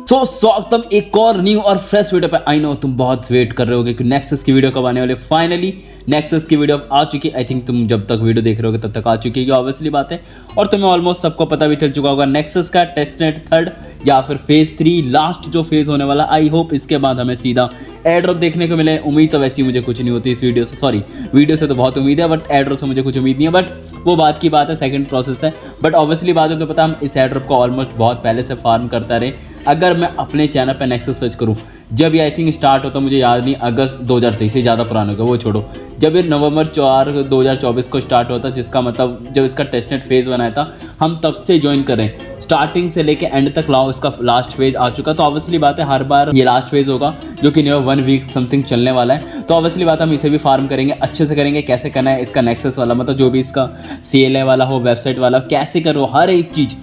स्वागतम एक और न्यू और फ्रेश वीडियो पे। आई नो तुम बहुत वेट कर रहे होगे कि नेक्सस की वीडियो कब आने वाले। फाइनली नेक्सस की वीडियो आ चुकी। आई थिंक तुम जब तक वीडियो देख रहे होगे तब तक आ चुकी है, ऑब्वियसली बात है। और तुम्हें ऑलमोस्ट सबको पता भी चल चुका होगा नेक्सस का टेस्टनेट 3 या फिर फेज 3 लास्ट जो फेज होने वाला। आई होप इसके बाद हमें सीधा एयर ड्रॉप देखने को मिले। उम्मीद तो वैसी मुझे कुछ नहीं होती इस वीडियो से, सॉरी वीडियो से तो बहुत उम्मीद है, बट एयर ड्रॉप से मुझे कुछ उम्मीद नहीं है। बट वो बात की बात है, सेकंड प्रोसेस है। बट ऑब्वियसली बात है तो पता हम इस एयर ड्रॉप को ऑलमोस्ट बहुत पहले से फार्म करता रहे। अगर मैं अपने चैनल पे नेक्सस सर्च करूं, जब ये आई थिंक स्टार्ट होता, मुझे याद नहीं, अगस्त 2023 से ज़्यादा पुराना होगा, वो छोड़ो। जब ये नवंबर 4 2024 को स्टार्ट होता, जिसका मतलब जब इसका टेस्टनेट फेज़ बनाया था, हम तब से ज्वाइन करें। स्टार्टिंग से लेके एंड तक लाओ इसका लास्ट फेज आ चुका। तो ऑब्वियसली बात है हर बार ये लास्ट फेज होगा जो कि नियर 1 वीक समथिंग चलने वाला है। तो ऑब्वियसली बात है हम इसे भी फार्म करेंगे, अच्छे से करेंगे। कैसे करना है इसका नेक्सस वाला, मतलब जो भी इसका CLA वाला हो, वेबसाइट वाला, कैसे करो हर एक चीज़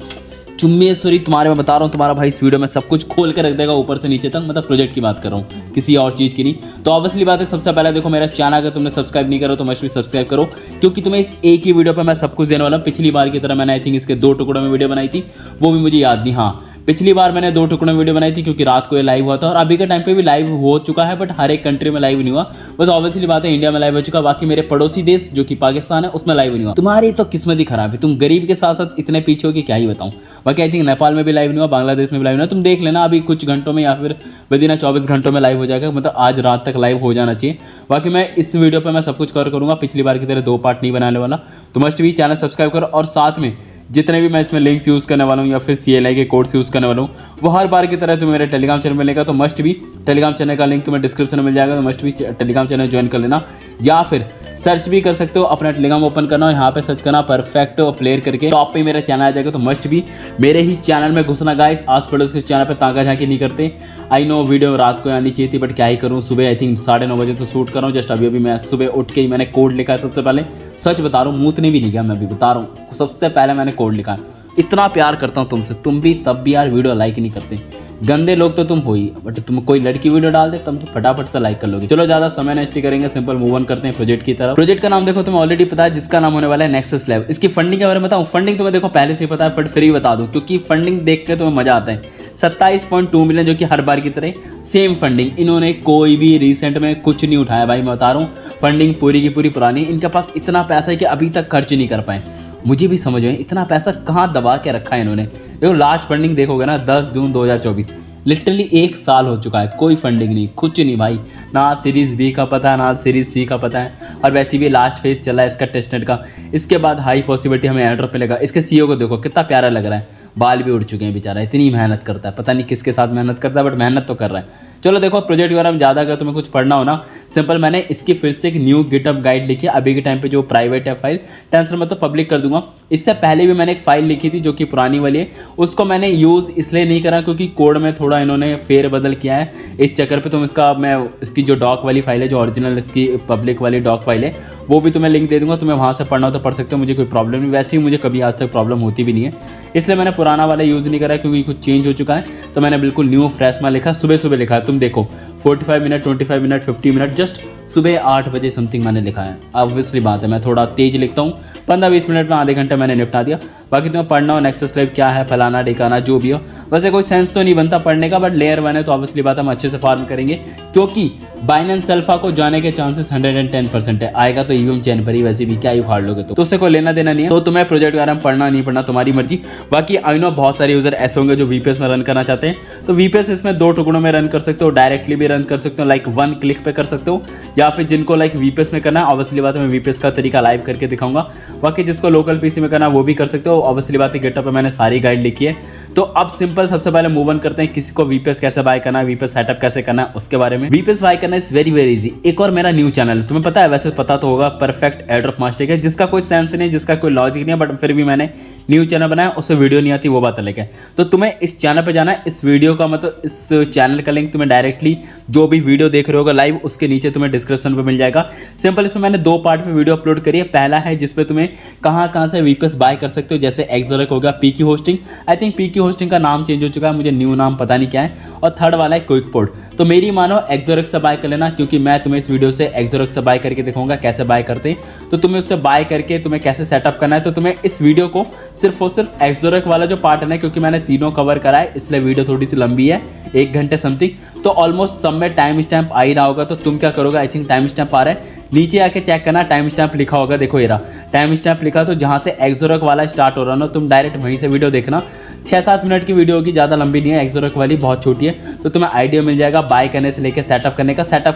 चुम्बेश्वरी तुम्हारे मैं बता रहा हूँ। तुम्हारा भाई इस वीडियो में सब कुछ खोल के रख देगा ऊपर से नीचे तक, मतलब प्रोजेक्ट की बात कर रहा हूँ, किसी और चीज़ की नहीं। तो ऑब्वियसली बात है सबसे पहले देखो मेरा चैनल अगर तुमने सब्सक्राइब नहीं करो तो मस्ट भी सब्सक्राइब करो, क्योंकि तुम्हें इस एक ही वीडियो पर मैं सब कुछ देने वाला हूँ। पिछली बार की तरह मैंने आई थिंक इसके 2 टुकड़ों में वीडियो बनाई थी, वो भी मुझे याद नहीं। हाँ, पिछली बार मैंने 2 टुकड़ों में वीडियो बनाई थी क्योंकि रात को ये लाइव हुआ था, और अभी के टाइम पे भी लाइव हो चुका है, बट हर एक कंट्री में लाइव नहीं हुआ। बस ऑब्वियसली बात है इंडिया में लाइव हो चुका, बाकी मेरे पड़ोसी देश जो कि पाकिस्तान है उसमें लाइव नहीं हुआ। तुम्हारी तो किस्मत ही खराब है, तुम गरीब के साथ साथ इतने पीछे हो कि क्या ही बताऊं। बाकी आई थिंक नेपाल में भी लाइव नहीं हुआ, बांग्लादेश में भी लाइव नहीं हुआ। तुम देख लेना अभी कुछ घंटों में या फिर विदिन 24 घंटों में लाइव हो जाएगा, मतलब आज रात तक लाइव हो जाना चाहिए। बाकी मैं इस वीडियो पर मैं सब कुछ कवर करूँगा, पिछली बार की तरह 2 पार्ट नहीं बनाने वाला। तो मस्ट भी चैनल सब्सक्राइब करो, और साथ में जितने भी मैं इसमें लिंक्स यूज़ करने वाला हूँ या फिर CLI के कोड्स यूज़ करने वाला हूँ, वो हर बार की तरह तुम्हें मेरे टेलीग्राम चैनल मिलेगा। तो मस्ट भी टेलीग्राम चैनल का लिंक तुम्हें डिस्क्रिप्शन में मिल जाएगा, तो मस्ट भी टेलीग्राम चैनल ज्वाइन कर लेना, या फिर सर्च भी कर सकते हो। अपना टेलीग्राम ओपन करना और यहाँ पे सर्च करना परफेक्ट प्लेयर करके, टॉप पे मेरा चैनल आ जाएगा। तो मस्ट भी मेरे ही चैनल में घुसना गाइस। आस पड़ोस के चैनल पे ताका झांकी नहीं करते। आई नो वीडियो रात को आनी चाहिए थी, बट क्या ही करूँ, सुबह आई थिंक 9:30 बजे तो शूट कर रहा हूँ। जस्ट अभी मैं सुबह उठ के ही मैंने कोड लिखा है। सबसे पहले सच बता रहा हूँ, मूतने भी नहीं गया मैं, अभी बता रहा हूँ, सबसे पहले मैंने कोड लिखा है। इतना प्यार करता हूँ तुमसे, तुम भी तब भी यार वीडियो लाइक नहीं करते। गंदे लोग तो तुम हो ही, बट तुम कोई लड़की वीडियो डाल दे तुम तो फटाफट से लाइक कर लोगे। चलो ज़्यादा समय नष्ट करेंगे, सिंपल मूव ऑन करते हैं प्रोजेक्ट की तरफ। प्रोजेक्ट का नाम देखो तुम्हें ऑलरेडी पता है, जिसका नाम होने वाला है नेक्सस लैब। इसकी फंडिंग के बारे में बताऊँ? फंडिंग तुम्हें देखो पहले से ही पता है, बट फिर भी बता दूँ क्योंकि फंडिंग देख के तुम्हें मजा आता है। 27.2 मिलियन, जो कि हर बार की तरह सेम फंडिंग। इन्होंने कोई भी रिसेंट में कुछ नहीं उठाया भाई, मैं बता रहा हूँ। फंडिंग पूरी की पूरी पुरानी। इनके पास इतना पैसा है कि अभी तक खर्च नहीं कर पाए। मुझे भी समझ में इतना पैसा कहाँ दबा के रखा है इन्होंने। देखो लास्ट फंडिंग देखोगे ना, 10 जून 2024, लिटरली 1 साल हो चुका है, कोई फंडिंग नहीं, कुछ नहीं भाई। ना सीरीज़ B का पता है, ना सीरीज़ C का पता है, और वैसे भी लास्ट फेज चला है इसका टेस्टनेट का। इसके बाद हाई पॉसिबिलिटी हमें एयर ड्रॉप मिलेगा। इसके CEO को देखो कितना प्यारा लग रहा है, बाल भी उड़ चुके हैं बेचारा, इतनी मेहनत करता है, पता नहीं किसके साथ मेहनत करता है, बट मेहनत तो कर रहा है। चलो देखो प्रोजेक्ट के बारे में ज़्यादा अगर तुम्हें कुछ पढ़ना हो ना, सिंपल मैंने इसकी फिर से एक न्यू गिटहब गाइड लिखी है। अभी के टाइम पे जो प्राइवेट है फाइल, टेंशन में तो पब्लिक कर दूंगा। इससे पहले भी मैंने एक फाइल लिखी थी जो कि पुरानी वाली है, उसको मैंने यूज़ इसलिए नहीं करा क्योंकि कोड में थोड़ा इन्होंने फेर बदल किया है। इस चक्कर पे तुम इसका, मैं इसकी जो डॉक वाली फाइल है, जो ओरिजिनल इसकी पब्लिक वाली डॉक फाइल है, वो भी तुम्हें लिंक दे दूंगा। तुम्हें वहाँ से पढ़ना हो तो पढ़ सकते हो, मुझे कोई प्रॉब्लम नहीं। वैसे ही मुझे कभी आज तक प्रॉब्लम होती भी नहीं है, इसलिए मैंने पुराना वाला यूज़ नहीं करा क्योंकि कुछ चेंज हो चुका है। तो मैंने बिल्कुल न्यू फ्रेश में लिखा, सुबह सुबह लिखा है। तुम देखो 45 मिनट, 25 मिनट, 50 मिनट, जस्ट सुबह 8 बजे समथिंग मैंने लिखा है। ऑब्वियसली बात है मैं थोड़ा तेज लिखता हूँ, 15-20 मिनट में आधे घंटे मैंने निपटा दिया। बाकी तुम्हें पढ़ना हो नेक्सस लैब क्या है, फलाना ढिकाना जो भी हो, वैसे कोई सेंस तो नहीं बनता पढ़ने का, बट लेयर 1 है तो ऑब्वियसली बात हम अच्छे से फार्म करेंगे, क्योंकि बाइनेंस अल्फा को जाने के चांसेस 110% है। आएगा तो EVM चैन पर ही, वैसे भी क्या ही उखाड़ लोगे तो उससे कोई लेना देना नहीं है। तो तुम्हें प्रोजेक्ट के बारे में पढ़ना नहीं पढ़ना तुम्हारी मर्जी। बाकी आई नो बहुत सारे यूजर ऐसे होंगे जो VPS में रन करना चाहते हैं, तो VPS इसमें 2 टुकड़ों में रन कर सकते हो, डायरेक्टली भी रन कर सकते हो, लाइक 1 क्लिक पे कर सकते हो, या फिर जिनको लाइक VPS में करना है, ऑब्वियसली बात है मैं VPS का तरीका लाइव करके दिखाऊंगा। बाकी जिसको लोकल PC में करना है वो भी कर सकते हो, ऑब्वियसली बात है गिटहब पे मैंने सारी गाइड लिखी है। तो अब सिंपल सबसे पहले मूव ऑन करते हैं, किसी को VPS कैसे बाय करना है, VPS सेटअप कैसे करना है उसके बारे में। VPS बाय करना इज वेरी वेरी इजी। एक और मेरा न्यू चैनल है, तुम्हें पता है, वैसे पता तो होगा, परफेक्ट एयर ड्रॉप मास्टर है, जिसका कोई सेंस नहीं, जिसका कोई लॉजिक नहीं है, बट फिर भी मैंने न्यू चैनल बनाया, उसमें वीडियो नहीं आती, वो बात अलग है। तो तुम्हें इस चैनल पे जाना है, इस वीडियो का मतलब इस चैनल का लिंक तुम्हें डायरेक्टली जो भी वीडियो देख रहे होगा लाइव, उसके नीचे तुम्हें डिस्क्रिप्शन पे मिल जाएगा। सिंपल इसमें मैंने 2 पार्ट में वीडियो अपलोड करी है। पहला है जिसपे तुम्हें कहाँ से VPS बाय कर सकते हो, जैसे एक्सोरेक हो गया, PQ hosting, I think PQ hosting का नाम चेंज हो चुका है, मुझे न्यू नाम पता नहीं क्या है, और थर्ड वाला है क्विकपोर्ट। तो मेरी मानो एक्सोरेक से बाय कर लेना, क्योंकि मैं तुम्हें इस वीडियो से एक्सोरेक से बाय करके दिखाऊंगा कैसे बाय करते हैं। तो तुम्हें उससे बाय करके तुम्हें कैसे सेटअप करना है, तो तुम्हें इस वीडियो को सिर्फ और सिर्फ एक्सोरेक वाला वाला जो पार्ट है ना, क्योंकि मैंने तीनों कवर करा है इसलिए वीडियो थोड़ी सी लंबी है, 1 घंटे समथिंग, तो ऑलमोस्ट सब में टाइम स्टैम्प आ ही रहा होगा। तो तुम क्या करोगे, आई थिंक टाइम स्टैम्प आ रहा है, नीचे आके चेक करना टाइम स्टैम्प लिखा होगा, देखो ये रहा टाइम स्टैम्प लिखा। तो जहाँ से एक्सोरक वाला स्टार्ट हो रहा ना, तुम डायरेक्ट वहीं से वीडियो देखना। 6-7 मिनट की वीडियो होगी, ज़्यादा लंबी नहीं है, एक्सोरक वाली बहुत छोटी है। तो तुम्हें आइडिया मिल जाएगा बाय करने से लेकर सेटअप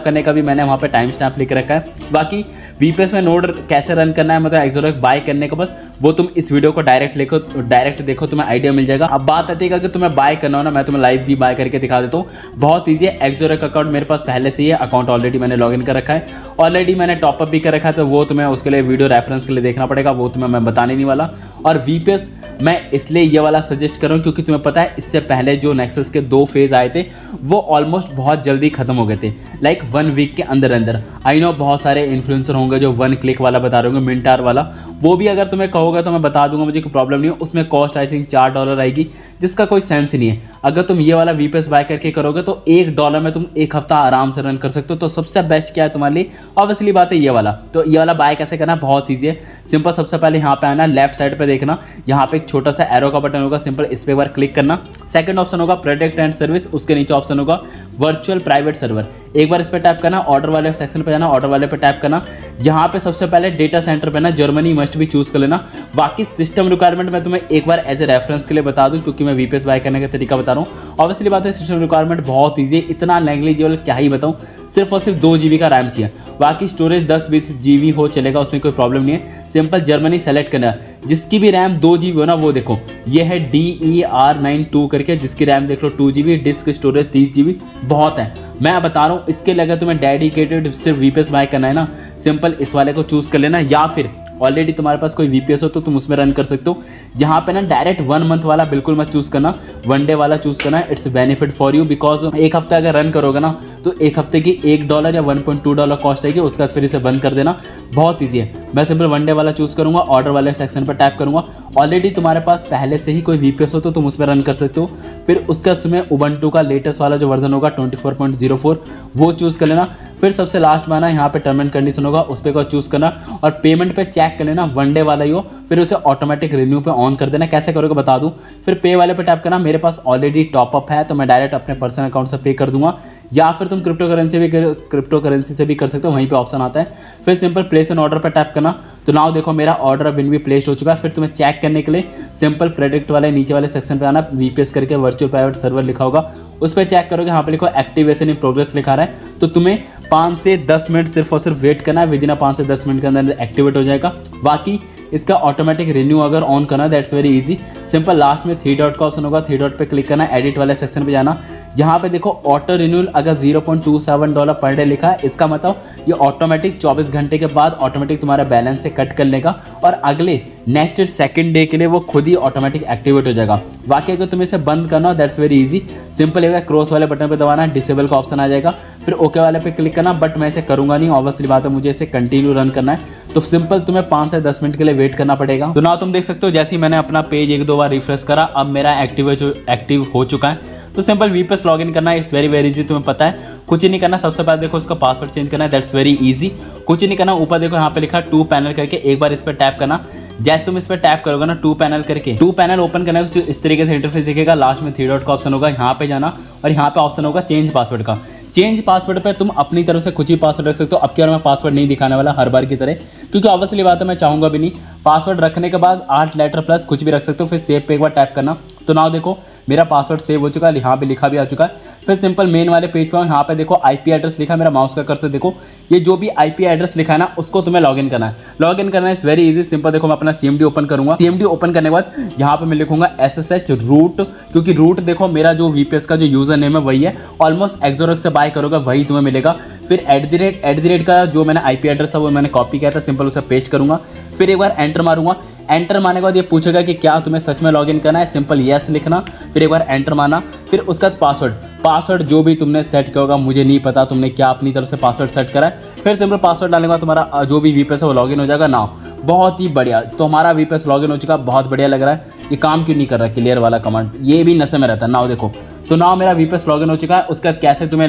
करने का भी मैंने वहाँ पे टाइम स्टैम्प लिख रखा है। बाकी VPS में नोड कैसे रन करना है, मतलब एक्सोरक बाय करने के बाद, वो तुम इस वीडियो को डायरेक्ट देखो, तुम्हें आइडिया मिल जाएगा। अब बात आती है कि तुम्हें बाय करना हो ना, मैं तुम्हें लाइव भी बाय करके दिखा देता हूँ, बहुत ईजी है। एक्सोरक अकाउंट मेरे पास पहले से ही है, अकाउंट ऑलरेडी मैंने लॉगिन कर रखा है, ऑलरेडी मैंने टॉपअप भी कर रखा है, तो वो तुम्हें उसके लिए वीडियो रेफरेंस के लिए देखना पड़ेगा, वो तुम्हें मैं बताने नहीं वाला। और VPS मैं इसलिए ये वाला सजेस्ट कर रहा हूँ क्योंकि तुम्हें पता है इससे पहले जो नेक्सस के 2 फेज़ आए थे वो ऑलमोस्ट बहुत जल्दी खत्म हो गए थे, लाइक 1 वीक के अंदर। आई नो बहुत सारे इन्फ्लुएंसर होंगे जो 1 क्लिक वाला बता रहे होंगे, मिंटार वाला, वो भी अगर तुम्हें कहोगे तो मैं बता दूंगा, मुझे कोई प्रॉब्लम नहीं है। उसमें कॉस्ट आई थिंक $4 आएगी, जिसका कोई सेंस ही नहीं है। अगर तुम ये वाला VPS बाय करके करोगे तो $1 में तुम 1 हफ्ता आराम से रन कर सकते हो। तो सबसे बेस्ट क्या है तुम्हारे लिए, ऑब्वियसली बात है ये वाला। तो ये वाला बाय कैसे करना, बहुत ईजी है, सिंपल। सबसे पहले यहाँ पे आना, लेफ्ट साइड पे देखना, यहाँ पे एक छोटा सा एरो का बटन होगा, सिंपल इस पे एक बार क्लिक करना। सेकंड ऑप्शन होगा प्रोडक्ट एंड सर्विस, उसके नीचे ऑप्शन होगा वर्चुअल प्राइवेट सर्वर, एक बार इस पे टैप करना। ऑर्डर वाले सेक्शन पे जाना, ऑर्डर वाले पे टैप करना। यहाँ पे सबसे पहले डेटा सेंटर पे ना जर्मनी मस्ट भी चूज कर लेना। बाकी सिस्टम रिक्वायरमेंट मैं तुम्हें एक बार एज ए रेफरेंस के लिए बता दूं, क्योंकि मैं VPS बाय करने का तरीका बता रहा हूँ। ऑब्वियसली बात है सिस्टम रिक्वायरमेंट बहुत ईजी है, इतना नेग्लिजिबल क्या ही बताऊँ, सिर्फ और सिर्फ 2 GB का रैम चाहिए, बाकी स्टोरेज 10-20 GB हो चलेगा, उसमें कोई प्रॉब्लम नहीं है। सिंपल जर्मनी सेलेक्ट करना, जिसकी भी रैम 2 GB हो ना, वो देखो ये है DER92 करके, जिसकी रैम देख लो 2 GB, डिस्क स्टोरेज 30 GB, बहुत है। मैं बता रहा हूँ इसके लिए अगर तुम्हें डेडिकेटेड सिर्फ VPS बाय करना है ना, सिंपल इस वाले को चूज़ कर लेना, या फिर ऑलरेडी तुम्हारे पास कोई VPS हो तो तुम उसमें रन कर सकते हो। यहाँ पे ना डायरेक्ट 1 मंथ वाला बिल्कुल मत चूज़ करना, 1 डे वाला चूज़ करना, it's benefit for you, because 1 हफ्ता अगर रन करोगे ना तो 1 हफ्ते की $1 या $1.2 कॉस्ट आएगी, उसका फिर इसे बंद कर देना, बहुत ईजी है। मैं सिंपल 1 डे वाला चूज़ करूँगा, ऑर्डर वाले सेक्शन पर टैप करूँगा। ऑलरेडी तुम्हारे पास पहले से ही कोई VPS हो तो तुम उसमें रन कर सकते हो। फिर उसका उसमें उबंटू का लेटेस्ट वाला जो वर्जन होगा 24.04 वो चूज़ कर लेना। फिर सबसे लास्ट में आना, यहाँ पे टर्म एंड कंडीशन होगा, उस पर चूज़ करना, और पेमेंट पे चेक कर लेना 1 डे वाला ही हो, फिर उसे ऑटोमेटिक रिन्यू पे ऑन कर देना। कैसे करोगे बता दूं, फिर पे वाले पे टैप करना। मेरे पास ऑलरेडी टॉपअप है तो मैं डायरेक्ट अपने पर्सनल अकाउंट से पे कर दूंगा, या फिर तुम क्रिप्टो करेंसी से भी कर सकते हो, वहीं पे ऑप्शन आता है। फिर सिंपल प्लेस एन ऑर्डर पर टैप करना। तो नाउ देखो मेरा ऑर्डर अब भी प्लेस्ड हो चुका है। फिर तुम्हें चेक करने के लिए सिंपल प्रोडक्ट वाले नीचे वाले सेक्शन पे आना, VPS करके वर्चुअल प्राइवेट सर्वर लिखा होगा, उस पर चेक करोगे, यहाँ पे लिखो एक्टिवेशन इन प्रोग्रेस लिखा रहा है। तो तुम्हें 5 से 10 मिनट सिर्फ और सिर्फ वेट करना है, विदिन 5 से 10 मिनट के अंदर एक्टिवेट हो जाएगा। बाकी इसका ऑटोमेटिक रिन्यू अगर ऑन करना है, that's very easy, simple last में 3 डॉट का ऑप्शन होगा, 3 डॉट पे क्लिक करना है, एडिट वाले सेक्शन पे जाना। यहाँ पे देखो ऑटो रिन्यूअल अगर $0.27 पर डे लिखा है, इसका मतलब ये ऑटोमेटिक 24 घंटे के बाद ऑटोमेटिक तुम्हारा बैलेंस से कट कर लेगा, और अगले नेक्स्ट सेकंड डे के लिए वो खुद ही ऑटोमेटिक एक्टिवेट हो जाएगा। बाकी अगर तुम्हें इसे बंद करना हो, दैट्स वेरी इजी, सिंपल है क्रॉस वाले बटन पे दबाना, डिसेबल का ऑप्शन आ जाएगा, फिर ओके वाले पे क्लिक करना। बट मैं इसे करूंगा नहीं, ऑब्वियसली बात है, मुझे इसे कंटिन्यू रन करना है, तो सिंपल तुम्हें 5 से 10 मिनट के लिए वेट करना पड़ेगा। तो ना तुम देख सकते हो जैसे ही मैंने अपना पेज 1-2 बार रिफ्रेश करा, अब मेरा एक्टिव हो चुका है। तो सिंपल VPS लॉगिन करना है, इट्स वेरी वेरी इजी, तुम्हें पता है, कुछ ही नहीं करना। सबसे पहले देखो उसका पासवर्ड चेंज करना है, दैट्स वेरी इजी, कुछ ही नहीं करना। ऊपर देखो यहाँ पे लिखा 2 पैनल करके, एक बार इस पर टैप करना। जैसे तुम इस पर टैप करोगे ना 2 पैनल करके, 2 पैनल ओपन करना है, इस तरीके से इंटरफेस दिखेगा। लास्ट में 3 डॉट का ऑप्शन होगा, यहाँ पे जाना, और यहाँ पे ऑप्शन होगा चेंज पासवर्ड का। चेंज पासवर्ड पे तुम अपनी तरफ से कुछ ही पासवर्ड रख सकते हो। अब की बार मैं पासवर्ड नहीं दिखाने वाला हर बार की तरह, क्योंकि ऑब्वियसली बात है मैं चाहूँगा भी नहीं। पासवर्ड रखने के बाद 8 लेटर प्लस कुछ भी रख सकते हो, फिर सेव पे एक बार टैप करना। तो नाउ देखो मेरा पासवर्ड सेव हो चुका है, यहाँ पे लिखा भी आ चुका है। फिर सिंपल मेन वाले पेज पे हूँ, यहाँ पे देखो IP एड्रेस लिखा है, मेरा माउस का कर्सर देखो, ये जो भी IP एड्रेस लिखा है ना उसको तुम्हें लॉगिन करना है। लॉगिन करना है इज वेरी इजी, सिंपल देखो मैं अपना CMD ओपन करूँगा। CMD ओपन करने के बाद यहाँ पे मैं लिखूंगा SSH रूट, क्योंकि रूट देखो मेरा जो VPS का जो यूजर नेम है वही है, ऑलमोस्ट एक्सोरक से बाय करोगे वही तुम्हें मिलेगा। फिर @ का जो मैंने IP एड्रेस था वो मैंने कॉपी किया था, सिंपल उसे पेस्ट करूँगा। फिर एक बार एंटर मारूंगा। एंटर मारने के बाद ये पूछेगा कि क्या तुम्हें सच में लॉगिन करना है, सिंपल येस लिखना। फिर एक बार एंटर मारना। फिर उसका पासवर्ड जो भी तुमने सेट किया होगा, मुझे नहीं पता तुमने क्या अपनी तरफ से पासवर्ड सेट करा है। फिर सिंपल पासवर्ड डालने के बाद तुम्हारा जो भी VPS है वो लॉगिन हो जाएगा। ना बहुत ही बढ़िया, तो हमारा VPS लॉगिन हो चुका, बहुत बढ़िया लग रहा है। ये काम क्यों नहीं कर रहा क्लियर वाला कमांड, ये भी नशे में रहता है। नाउ देखो, तो नाउ मेरा VPS लॉगिन हो चुका है। उसके बाद कैसे तुम्हें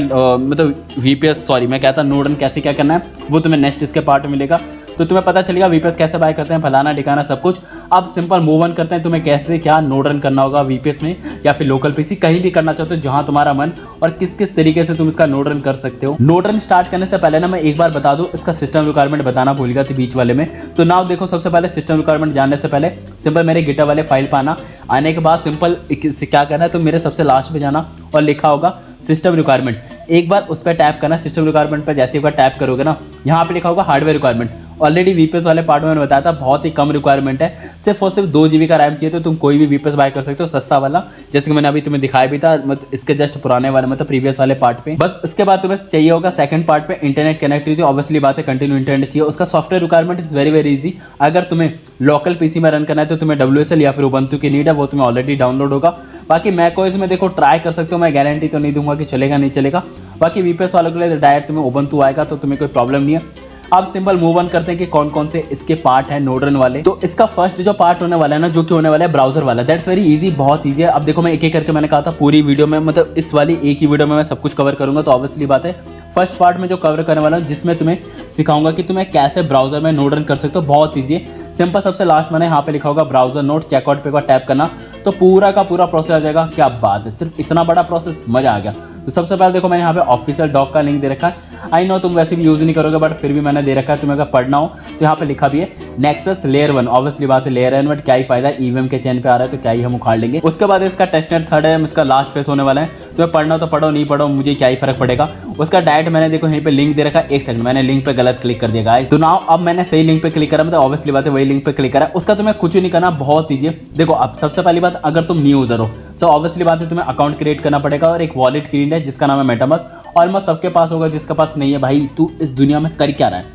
मैं कहता नोडन कैसे क्या करना है वो तुम्हें नेक्स्ट इसके पार्ट में मिलेगा, तो तुम्हें पता चलेगा VPS कैसे बाय करते हैं, फलाना ठिकाना सब कुछ। अब सिंपल मूव ऑन करते हैं, तुम्हें कैसे क्या नोड रन करना होगा वीपीएस में या फिर लोकल पीसी, कहीं भी करना चाहते हो जहां तुम्हारा मन, और किस किस तरीके से तुम इसका नोड रन कर सकते हो। नोड रन स्टार्ट करने से पहले ना मैं एक बार बता दूं, इसका सिस्टम रिक्वायरमेंट बताना भूल गया था बीच वाले में। तो नाउ देखो, सबसे पहले सिस्टम रिक्वायरमेंट जानने से पहले सिंपल मेरे गिटहब वाले फाइल पर आने के बाद सिंपल क्या करना है, तो मेरे सबसे लास्ट में जाना और लिखा होगा सिस्टम रिक्वायरमेंट, एक बार उस पर टैप करना। सिस्टम रिक्वायरमेंट पर जैसे एक बार टैप करोगे ना, यहाँ पे लिखा होगा हार्डवेयर रिक्वायरमेंट। ऑलरेडी वीपीएस वाले पार्ट में मैंने बताया था बहुत ही कम रिक्वायरमेंट है, सिर्फ और सिर्फ 2 GB का रैम चाहिए, तो तुम कोई भी वीपीएस बाय कर सकते हो सस्ता वाला, जैसे कि मैंने अभी तुम्हें दिखाया भी था, मतलब इसके जस्ट पुराने वाले मतलब प्रीवियस वाले पार्ट पे। बस उसके बाद तुम्हें चाहिए होगा सेकंड पार्ट पे इंटरनेट कनेक्टिविटी, ऑब्वियसली बात है कंटिन्यू इंटरनेट चाहिए। उसका software requirement is very very easy. अगर तुम्हें लोकल पीसी में रन करना है तो तुम्हें WSL या फिर उबंटू की नीड है, वो तुम्हें ऑलरेडी डाउनलोड होगा। बाकी मैकओएस में देखो ट्राई कर सकते हो, मैं गारंटी तो नहीं दूंगा कि चलेगा नहीं चलेगा। बाकी वीपीएस वालों के लिए डायरेक्ट तुम्हें उबंटू आएगा, तो तुम्हें कोई प्रॉब्लम नहीं है। अब सिंपल मूव ऑन करते हैं कि कौन कौन से इसके पार्ट हैं नोड रन वाले। तो इसका फर्स्ट जो पार्ट होने वाला है ना, जो कि होने वाला है ब्राउजर वाला, दैट्स वेरी इजी, बहुत ईजी है। अब देखो मैं एक एक करके, मैंने कहा था पूरी वीडियो में, मतलब इस वाली एक ही वीडियो में मैं सब कुछ कवर करूंगा, तो ऑब्वियसली बात है फर्स्ट पार्ट में जो कवर करने वाला हूँ, जिसमें तुम्हें सिखाऊंगा कि तुम्हें कैसे ब्राउजर में नोड रन कर सकते हो, बहुत ईजी है। सिंपल सबसे लास्ट मैंने यहाँ पे लिखा होगा ब्राउजर नोड, चेकआउट पे एक बार टैप करना तो पूरा का पूरा प्रोसेस आ जाएगा। क्या बात है, सिर्फ इतना बड़ा प्रोसेस, मजा आ गया। तो सबसे पहले देखो मैंने यहाँ पे ऑफिशियल डॉक का लिंक दे रखा है। आई नो तुम वैसे भी यूज़ नहीं करोगे, बट फिर भी मैंने दे रखा है, तुम्हें अगर पढ़ना हो तो यहाँ पे लिखा भी है नेक्सस लेयर 1। ऑब्वियसली बात है लेयर 1, बट क्या ही फायदा, ईवीएम के चैन पे आ रहा है तो क्या ही हम उखाड़ लेंगे। उसके बाद इसका टेस्टनेट थर्ड है, इसका लास्ट फेस होने वाला है। तुम्हें पढ़ना हो तो पढ़ो, नहीं पढ़ो मुझे क्या ही फर्क पड़ेगा। उसका डायरेक्ट मैंने देखो यहीं पे लिंक दे रखा है, एक सेकंड मैंने लिंक पे गलत क्लिक कर दिया गाइस। तो नाउ अब मैंने सही लिंक पे क्लिक करा, मतलब ऑब्वियसली बात है वही लिंक पे क्लिक करा। उसका तुम्हें कुछ नहीं करना, बहुत ईजी है। देखो अब सबसे पहली बात, अगर तुम न्यू यूजर हो तो ऑब्वियसली बात है तुम्हें अकाउंट क्रिएट करना पड़ेगा, और एक वॉलेट क्रिएट है जिसका नाम है मेटामास्क। ऑलमोस्ट सबके पास होगा, जिसके पास नहीं है भाई तू इस दुनिया में कर क्या रहा है।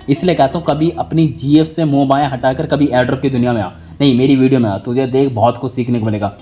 इसलिए कहता हूँ कभी अपनी जीएफ से मुंह बायां हटाकर कभी एयरड्रॉप की दुनिया में आ, नहीं मेरी वीडियो में आ, तुझे देख बहुत कुछ सीखने को मिलेगा।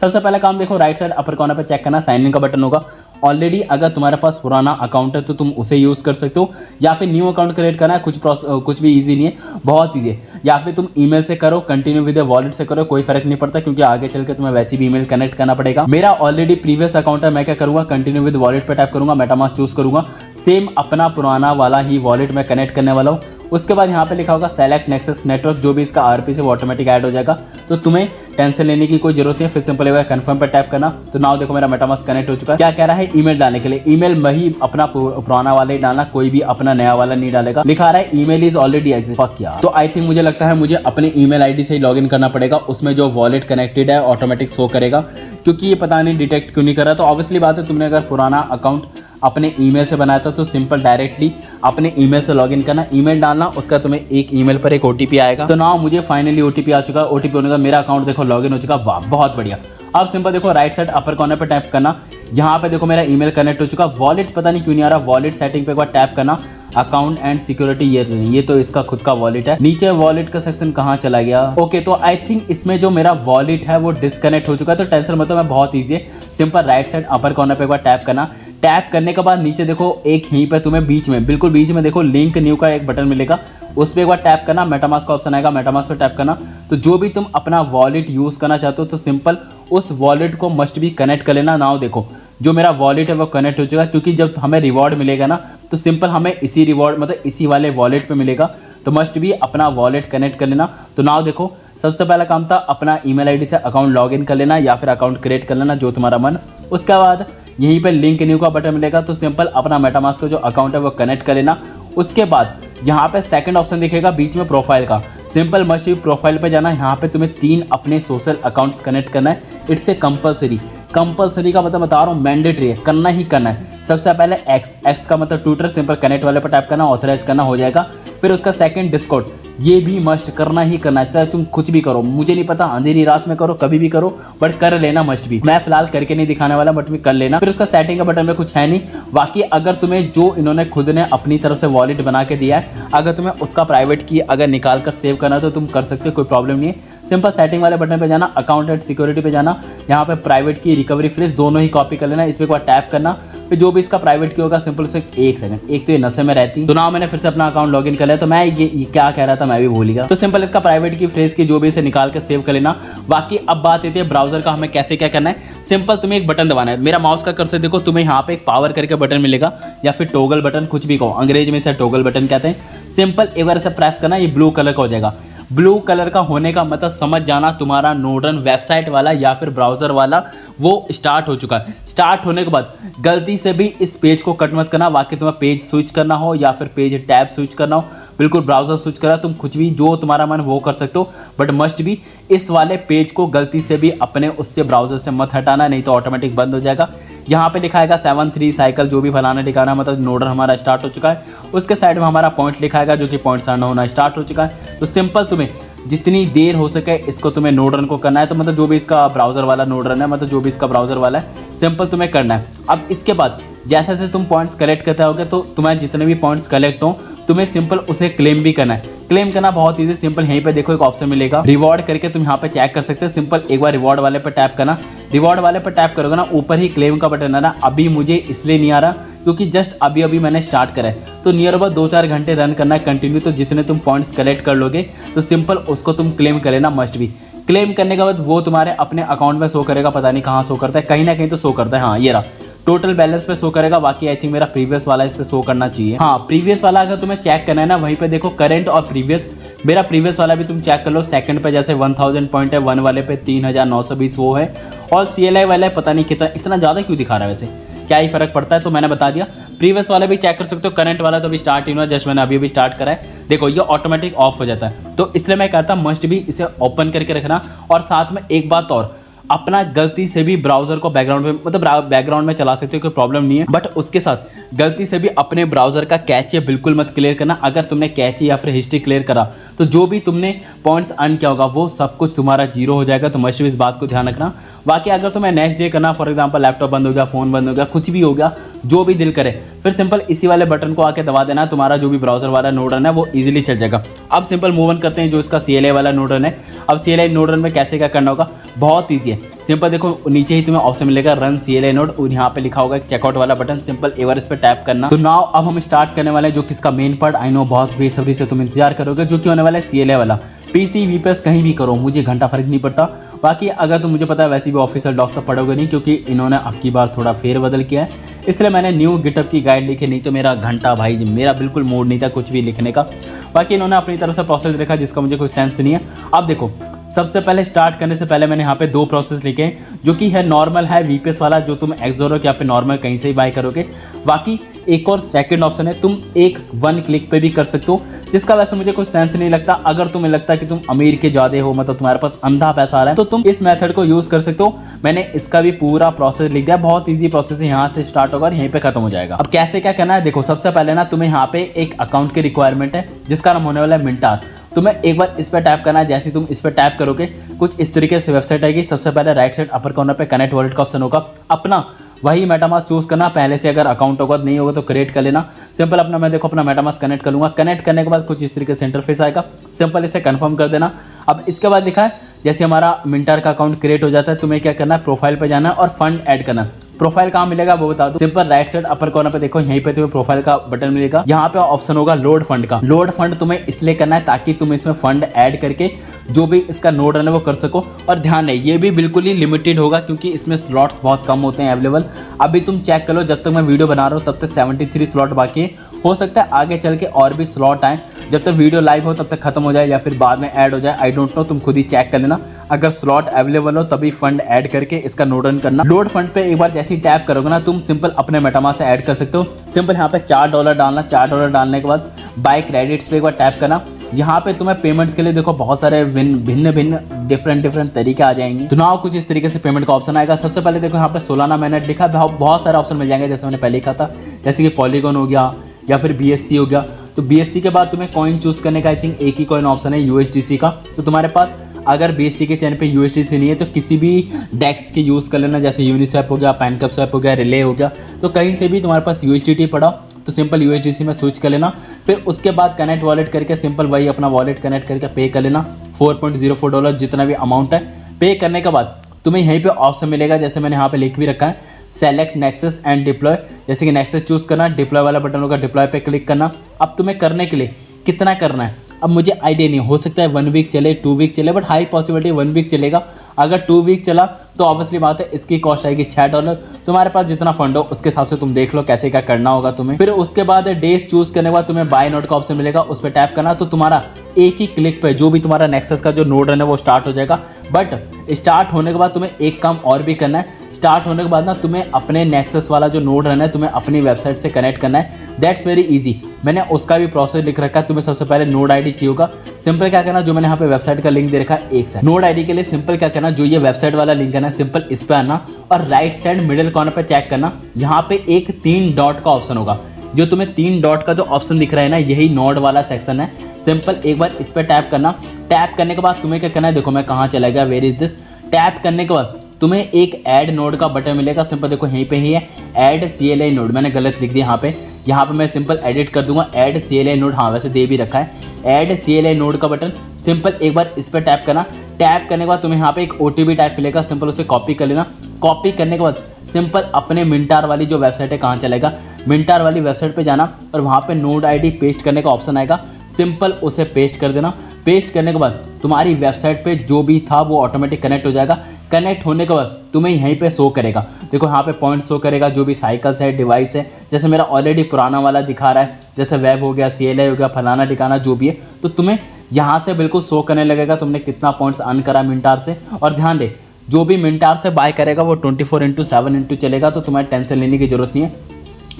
सबसे पहला काम देखो राइट साइड अपर कॉर्नर पे चेक करना, साइन इन का बटन होगा। ऑलरेडी अगर तुम्हारे पास पुराना अकाउंट है तो तुम उसे यूज़ कर सकते हो, या फिर न्यू अकाउंट क्रिएट करना है, कुछ भी इजी नहीं है, बहुत ईजी है। या फिर तुम ईमेल से करो, कंटिन्यू विद वॉलेट से करो, कोई फर्क नहीं पड़ता, क्योंकि आगे चल के तुम्हें वैसे भी ईमेल कनेक्ट करना पड़ेगा। मेरा ऑलरेडी प्रीवियस अकाउंट है, मैं क्या करूँगा कंटिन्यू विद वॉलेट पर टैप करूँगा, मेटामास्क चूज करूँगा, सेम अपना पुराना वाला ही वॉलेट में कनेक्ट करने वाला हूँ। उसके बाद यहाँ पे लिखा होगा सेलेक्ट नेक्सस नेटवर्क, जो भी इसका आरपी से वो ऑटोमेटिक ऐड हो जाएगा, तो तुम्हें टेंशन लेने की कोई जरूरत नहीं है। फिर सिंपल कन्फर्म पर टैप करना। तो नाउ देखो मेरा मेटामास्क कनेक्ट हो चुका है। क्या कह रहा है ईमेल डालने के लिए, ईमेल वही अपना पुराना वाला ही डालना, कोई भी अपना नया वाला नहीं डालेगा। लिखा रहा है email is already exist, fuck यार। तो आई थिंक मुझे लगता है मुझे अपने ईमेल आईडी से ही लॉगिन करना पड़ेगा, उसमें जो वॉलेट कनेक्टेड है ऑटोमेटिक शो करेगा, क्योंकि ये पता नहीं डिटेक्ट क्यों नहीं कर रहा। तो ऑब्वियसली बात है तुमने अगर पुराना अकाउंट अपने ईमेल से बनाया था तो सिंपल डायरेक्टली अपने ईमेल से लॉगिन करना, ईमेल डालना, उसका तुम्हें एक ईमेल पर एक ओटीपी आएगा। तो ना मुझे फाइनली ओटीपी आ चुका है, ओटीपी होने का मेरा अकाउंट देखो लॉगिन हो चुका, वाह बहुत बढ़िया। अब सिंपल देखो राइट साइड अपर कॉर्नर पे टैप करना, यहाँ पे देखो मेरा ईमेल कनेक्ट हो चुका। वॉलेट पता नहीं क्यों नहीं आ रहा, वॉलेट सेटिंग पे एक बार टैप करना, अकाउंट एंड सिक्योरिटी, ये तो इसका खुद का वॉलेट है। नीचे वॉलेट का सेक्शन कहाँ चला गया, ओके तो आई थिंक इसमें जो मेरा वॉलेट है वो डिस्कनेक्ट हो चुका है। तो टेंशन मत लो, बहुत ईजी है। Simple right side upper corner पे एक बार टैप करना, टैप करने के बाद नीचे देखो एक यहीं पे तुम्हें बीच में, बिल्कुल बीच में देखो लिंक न्यू का एक बटन मिलेगा, उस पर एक बार टैप करना, मेटामास्क का ऑप्शन आएगा, मेटामास्क पे टैप करना। तो जो भी तुम अपना वॉलेट यूज़ करना चाहते हो तो सिंपल उस वॉलेट को मस्ट भी कनेक्ट कर लेना। नाउ देखो जो मेरा वॉलेट है वो कनेक्ट हो चुका है, क्योंकि जब हमें रिवॉर्ड मिलेगा ना तो सिंपल हमें इसी रिवॉर्ड मतलब इसी वाले वॉलेट पे मिलेगा, तो मस्ट भी अपना वॉलेट कनेक्ट कर लेना। तो नाउ देखो सबसे पहला काम था अपना ईमेल आईडी से अकाउंट लॉगिन कर लेना या फिर अकाउंट क्रिएट कर लेना, जो तुम्हारा मन। उसके बाद यहीं पे लिंक न्यू का बटन मिलेगा, तो सिंपल अपना मेटामास्क का जो अकाउंट है वो कनेक्ट कर लेना। उसके बाद यहाँ पे सेकंड ऑप्शन दिखेगा बीच में प्रोफाइल का, सिंपल मस्ट भी प्रोफाइल पे जाना। यहाँ पे तुम्हें 3 अपने सोशल अकाउंट्स कनेक्ट करना है, इट्स ए कंपलसरी का मतलब बता रहा हूँ, मैंडेटरी है, करना ही करना है। सबसे पहले एक्स का मतलब ट्विटर, सिंपल कनेक्ट वाले पर टैप करना, ऑथराइज करना हो जाएगा। फिर उसका सेकंड डिस्कॉर्ड, ये भी मस्ट करना ही करना है, चाहे तुम कुछ भी करो, मुझे नहीं पता अंधेरी रात में करो कभी भी करो, बट कर लेना मस्ट भी। मैं फिलहाल करके नहीं दिखाने वाला, बट भी कर लेना। फिर उसका सेटिंग का बटन में कुछ है नहीं, बाकी अगर तुम्हें जो इन्होंने खुद ने अपनी तरफ से वॉलेट बना के दिया है, अगर तुम्हें उसका प्राइवेट की अगर निकाल कर सेव करना तो तुम कर सकते हो, कोई प्रॉब्लम नहीं है। सिंपल सेटिंग वाले बटन पे जाना, अकाउंट एंड सिक्योरिटी पे जाना, यहाँ पे प्राइवेट की रिकवरी फ्रेज दोनों ही कॉपी कर लेना, इस पर एक बार टैप करना। फिर जो भी इसका प्राइवेट की होगा सिंपल से एक सेकंड, एक तो ये नशे में रहती, तो ना मैंने फिर से अपना अकाउंट लॉगिन कर लिया। तो मैं ये क्या कह रहा था मैं भी भूल गया। तो सिंपल इसका प्राइवेट की फ्रेज की जो भी इसे निकाल के सेव कर लेना। बाकी अब बात आती है ब्राउजर का, हमें कैसे क्या करना है। सिंपल तुम्हें एक बटन दबाना है, मेरा माउस का कर्सर देखो, तुम्हें यहाँ पे एक पावर करके बटन मिलेगा या फिर टॉगल बटन, कुछ भी कहो, अंग्रेजी में इसे टॉगल बटन कहते हैं। सिंपल एक बार इसे प्रेस करना, ये ब्लू कलर का हो जाएगा। ब्लू कलर का होने का मतलब समझ जाना तुम्हारा नोडरन वेबसाइट वाला या फिर ब्राउज़र वाला वो स्टार्ट हो चुका है। स्टार्ट होने के बाद गलती से भी इस पेज को कट मत करना, बाकी तुम्हें पेज स्विच करना हो या फिर पेज टैब स्विच करना हो, बिल्कुल ब्राउज़र स्विच करा, तुम कुछ भी जो तुम्हारा मन वो कर सकते हो, बट मस्ट भी इस वाले पेज को गलती से भी अपने उससे ब्राउज़र से मत हटाना, नहीं तो ऑटोमेटिक बंद हो जाएगा। यहाँ पे लिखाएगा 7-3 साइकिल जो भी फलाना ठिकाना, मतलब नोडर हमारा स्टार्ट हो चुका है। उसके साइड में हमारा पॉइंट लिखाएगा जो कि पॉइंट रन होना स्टार्ट हो चुका है। तो सिंपल तुम्हें जितनी देर हो सके इसको तुम्हें नोडरन को करना है, तो मतलब जो भी इसका ब्राउज़र वाला नोडरन है, मतलब जो भी इसका ब्राउज़र वाला है, सिंपल तुम्हें करना है। अब इसके बाद जैसे जैसे तुम पॉइंट्स कलेक्ट करते होगे तो तुम्हें जितने भी पॉइंट्स कलेक्ट हो तुम्हें सिंपल उसे क्लेम भी करना है। क्लेम करना बहुत ईजी, सिंपल यहीं पे देखो एक ऑप्शन मिलेगा रिवॉर्ड करके, तुम यहाँ पे चेक कर सकते हो। सिंपल एक बार रिवॉर्ड वाले पे टैप करना, रिवॉर्ड वाले पे टैप करोगे ना ऊपर ही क्लेम का बटन आ रहा। अभी मुझे इसलिए नहीं आ रहा क्योंकि जस्ट अभी मैंने स्टार्ट करा है, तो नियर अबाउट 2-4 घंटे रन करना है कंटिन्यू। तो जितने तुम पॉइंट्स कलेक्ट कर लोगे तो सिंपल उसको तुम क्लेम कर लेना मस्ट भी। क्लेम करने के बाद वो तुम्हारे अपने अकाउंट में शो करेगा, पता नहीं कहाँ शो करता है, कहीं ना कहीं तो शो करता है। हाँ ये रहा, टोटल बैलेंस पे शो करेगा। बाकी आई थिंक मेरा प्रीवियस वाला इस पे शो करना चाहिए। हाँ प्रीवियस वाला अगर तुम्हें चेक करना है ना, वहीं पे देखो करंट और प्रीवियस। मेरा प्रीवियस वाला भी तुम चेक कर लो। सेकंड पे जैसे 1000 पॉइंट है, 1 वाले पे 3920 वो है, और CLI वाला पता नहीं कितना, इतना ज़्यादा क्यों दिखा रहा है, वैसे क्या ही फर्क पड़ता है। तो मैंने बता दिया, प्रीवियस वाला भी चेक कर सकते हो। करंट वाला तो अभी स्टार्ट ही हुआ, जस्ट मैंने अभी स्टार्ट करा है। देखो ये ऑटोमेटिक ऑफ हो जाता है, तो इसलिए मैं कहता हूँ मस्ट भी इसे ओपन करके रखना। और साथ में एक बात और, अपना गलती से भी ब्राउज़र को बैकग्राउंड में, मतलब बैकग्राउंड में चला सकते हो, कोई प्रॉब्लम नहीं है, बट उसके साथ गलती से भी अपने ब्राउज़र का कैचे बिल्कुल मत क्लियर करना। अगर तुमने कैचे या फिर हिस्ट्री क्लियर करा तो जो भी तुमने पॉइंट्स अर्न किया होगा वो सब कुछ तुम्हारा जीरो हो जाएगा। तो मस्ट भी इस बात को ध्यान रखना। बाकी अगर तुम्हें नेक्स्ट डे करना, फॉर एग्जाम्पल लैपटॉप बंद हो गया, फ़ोन बंद हो गया, कुछ भी हो गया, जो भी दिल करे, फिर सिंपल इसी वाले बटन को आके दबा देना, तुम्हारा जो भी ब्राउज़र वाला नोडरन है वो ईजिली चल जाएगा। अब सिंपल मूव ऑन करते हैं जो इसका CLI वाला नोडरन है। अब CLI नोडरन में कैसे क्या करना होगा, बहुत ईजी है। सिंपल देखो नीचे ही तुम्हें ऑप्शन मिलेगा रन CLI नोड, और यहाँ पे लिखा होगा एक चेकआउट वाला बटन, सिंपल एक बार इस पर टैप करना। तो नाउ अब हम स्टार्ट करने वाले हैं जो किसका मेन पार्ट। आई नो बहुत बेसब्री से तुम इंतजार करोगे, जो कि होने वाला है CLI वाला। PC VPS कहीं भी करो, मुझे घंटा फर्क नहीं पड़ता। बाकी अगर तुम मुझे पता है वैसे भी ऑफिशियल डॉक्स तो पढ़ोगे नहीं, क्योंकि इन्होंने अब की बार थोड़ा फेरबदल किया है, इसलिए मैंने न्यू गिटअप की गाइड लिखी, नहीं तो मेरा घंटा भाई मेरा बिल्कुल मूड नहीं था कुछ भी लिखने का। बाकी इन्होंने अपनी तरफ से प्रोसेस लिखा जिसका मुझे कोई सेंस नहीं है। अब देखो सबसे पहले स्टार्ट करने से पहले मैंने यहाँ पे 2 प्रोसेस लिखे हैं, जो कि है नॉर्मल है VPS वाला जो तुम एक्सोरोक या फिर नॉर्मल कहीं से ही बाय करोगे। बाकी एक और सेकंड ऑप्शन है, तुम 1 क्लिक पे भी कर सकते हो, जिसका वैसे मुझे कोई सेंस नहीं लगता। अगर तुम्हें लगता है कि तुम अमीर के ज़्यादा हो, मतलब तुम्हारे पास अंधा पैसा आ रहा है, तो तुम इस मेथड को यूज़ कर सकते हो। मैंने इसका भी पूरा प्रोसेस लिख दिया, बहुत ईजी प्रोसेस है, यहाँ से स्टार्ट होगा और यहीं पे खत्म हो जाएगा। अब कैसे क्या करना है, देखो सबसे पहले ना तुम्हें यहाँ पे एक अकाउंट की रिक्वायरमेंट है जिसका नाम होने वाला है मिंटार। तुम्हें एक बार इस पर टैप करना है। जैसे तुम इस पर टैप करोगे कुछ इस तरीके से वेबसाइट आएगी। सबसे पहले राइट साइड अपर कॉर्नर पे कनेक्ट वॉलेट का ऑप्शन होगा, अपना वही मेटामास्क चूज करना। पहले से अगर अकाउंट होगा नहीं होगा तो क्रिएट कर लेना। सिंपल अपना मैं देखो अपना मेटामास्क कनेक्ट कर लूँगा। कनेक्ट करने के बाद कुछ इस तरीके से इंटरफेस आएगा, सिंपल इसे कंफर्म कर देना। अब इसके बाद लिखा है जैसे हमारा मिंटार का अकाउंट क्रिएट हो जाता है, तुम्हें क्या करना है, प्रोफाइल पे जाना है और फंड ऐड करना है। प्रोफाइल कहाँ मिलेगा वो बता दो। Simple right side upper corner पे देखो, यहीं पे तुम्हें प्रोफाइल का बटन मिलेगा, यहाँ पे ऑप्शन होगा लोड फंड का। लोड फंड तुम्हें इसलिए करना है ताकि तुम इसमें फंड ऐड करके जो भी इसका नोड रन है वो कर सको। और ध्यान रहे ये भी बिल्कुल ही लिमिटेड होगा क्योंकि इसमें स्लॉट्स बहुत कम होते हैं अवेलेबल। अभी तुम चेक कर लो, जब तक मैं वीडियो बना रहा हूँ तब तक 73 स्लॉट बाकी है। हो सकता है आगे चल के और भी स्लॉट आए, जब तक वीडियो लाइव हो तब तक खत्म हो जाए या फिर बाद में ऐड हो जाए, आई डोंट नो, तुम खुद ही चेक कर लेना। अगर स्लॉट अवेलेबल हो तभी फंड ऐड करके इसका नोड रन करना। लोड फंड पे एक बार जैसे ही टैप करोगे ना, तुम सिंपल अपने मेटामास्क से ऐड कर सकते हो। सिंपल यहाँ पे $4 डालना। $4 डालने के बाद बाय क्रेडिट्स पे एक बार टैप करना। यहाँ पे तुम्हें पेमेंट्स के लिए देखो बहुत सारे भिन्न भिन्न डिफरेंट तरीके आ जाएंगे। तो ना कुछ इस तरीके से पेमेंट का ऑप्शन आएगा। सबसे पहले देखो यहाँ पे 16 मिनट लिखा है, बहुत सारे ऑप्शन मिल जाएंगे जैसे मैंने पहले लिखा था, जैसे कि पॉलीगॉन हो गया या फिर BSC हो गया। तो BSC के बाद तुम्हें कॉइन चूज करने का आई थिंक एक ही कॉइन ऑप्शन है USDC का। तो तुम्हारे पास अगर BSC के चैनल पे USDC नहीं है तो किसी भी डेक्स के यूज़ कर लेना, जैसे यूनिस्वैप हो गया, पैनकैपस्वैप हो गया, रिले हो गया। तो कहीं से भी तुम्हारे पास USDT पड़ा तो सिंपल USDC में स्विच कर लेना। फिर उसके बाद कनेक्ट वॉलेट करके सिंपल वही अपना वॉलेट कनेक्ट करके पे कर लेना। $4.04 जितना भी अमाउंट है। पे करने के बाद तुम्हें यहीं पे ऑप्शन मिलेगा, जैसे मैंने यहाँ पे लिख भी रखा है, सेलेक्ट नेक्सस एंड डिप्लॉय। जैसे कि नेक्सस चूज़ करना, डिप्लॉय वाला बटन होगा, डिप्लॉय पे क्लिक करना। अब तुम्हें करने के लिए कितना करना है, अब मुझे आइडिया नहीं, हो सकता है 1 वीक चले, 2 वीक चले, बट हाई पॉसिबिलिटी 1 वीक चलेगा। अगर 2 वीक चला तो ऑब्वियसली बात है इसकी कॉस्ट आएगी $6। तुम्हारे पास जितना फंड हो उसके हिसाब से तुम देख लो कैसे क्या करना होगा तुम्हें। फिर उसके बाद डेज चूज करने के बाद तुम्हें बाय नोड का ऑप्शन मिलेगा, उस पर टैप करना, तो तुम्हारा एक ही क्लिक पे जो भी तुम्हारा नेक्सस का जो नोड है वो स्टार्ट हो जाएगा। बट स्टार्ट होने के बाद तुम्हें एक काम और भी करना है। स्टार्ट होने के बाद ना तुम्हें अपने नेक्सस वाला जो नोड रहना है तुम्हें अपनी वेबसाइट से कनेक्ट करना है। दैट्स वेरी इजी, मैंने उसका भी प्रोसेस लिख रखा है। तुम्हें सबसे पहले नोड आईडी चाहिए होगा। सिंपल क्या करना, जो मैंने यहाँ पे वेबसाइट का लिंक दे रखा है एक से नोड आईडी के लिए सिंपल क्या करना, जो ये वेबसाइट वाला लिंक है ना सिंपल इस पे आना और राइट साइड मिडिल कॉर्नर पे चेक करना, यहाँ पे एक 3 डॉट का ऑप्शन होगा। जो तुम्हें 3 डॉट का जो ऑप्शन दिख रहा है ना यही नोड वाला सेक्शन है। सिंपल एक बार इस पर टैप करना। टैप करने के बाद तुम्हें क्या करना है, देखो मैं कहाँ चला गया, वेयर इज दिस। टैप करने के बाद तुम्हें एक ऐड नोड का बटन मिलेगा। सिंपल देखो यहीं पे ही है ऐड CLI नोड, मैंने गलत लिख दिया यहाँ पे मैं सिंपल एडिट कर दूंगा ऐड CLI नोड। हाँ वैसे दे भी रखा है ऐड CLI नोड का बटन। सिंपल एक बार इस पर टैप करना। टैप करने के बाद तुम्हें यहाँ पे एक OTP टाइप मिलेगा, सिंपल उसे कॉपी कर लेना। कॉपी करने के बाद सिंपल अपने मिंटार वाली जो वेबसाइट है, कहाँ चलेगा, मिंटार वाली वेबसाइट पे जाना और वहाँ पे नोड आईडी पेस्ट करने का ऑप्शन आएगा। सिंपल उसे पेस्ट कर देना। पेस्ट करने के बाद तुम्हारी वेबसाइट पे जो भी था वो ऑटोमेटिक कनेक्ट हो जाएगा। कनेक्ट होने के बाद तुम्हें यहीं पे शो करेगा, देखो यहाँ पे पॉइंट शो करेगा जो भी साइकिल्स है, डिवाइस है। जैसे मेरा ऑलरेडी पुराना वाला दिखा रहा है, जैसे वेब हो गया, CLI हो गया, फलाना ठिकाना जो भी है, तो तुम्हें यहाँ से बिल्कुल शो करने लगेगा तुमने कितना पॉइंट्स अर्न करा मिंटार से। और ध्यान दे जो भी मिंटार से बाय करेगा वो 24/7 चलेगा, तो तुम्हें टेंशन लेने की जरूरत नहीं है।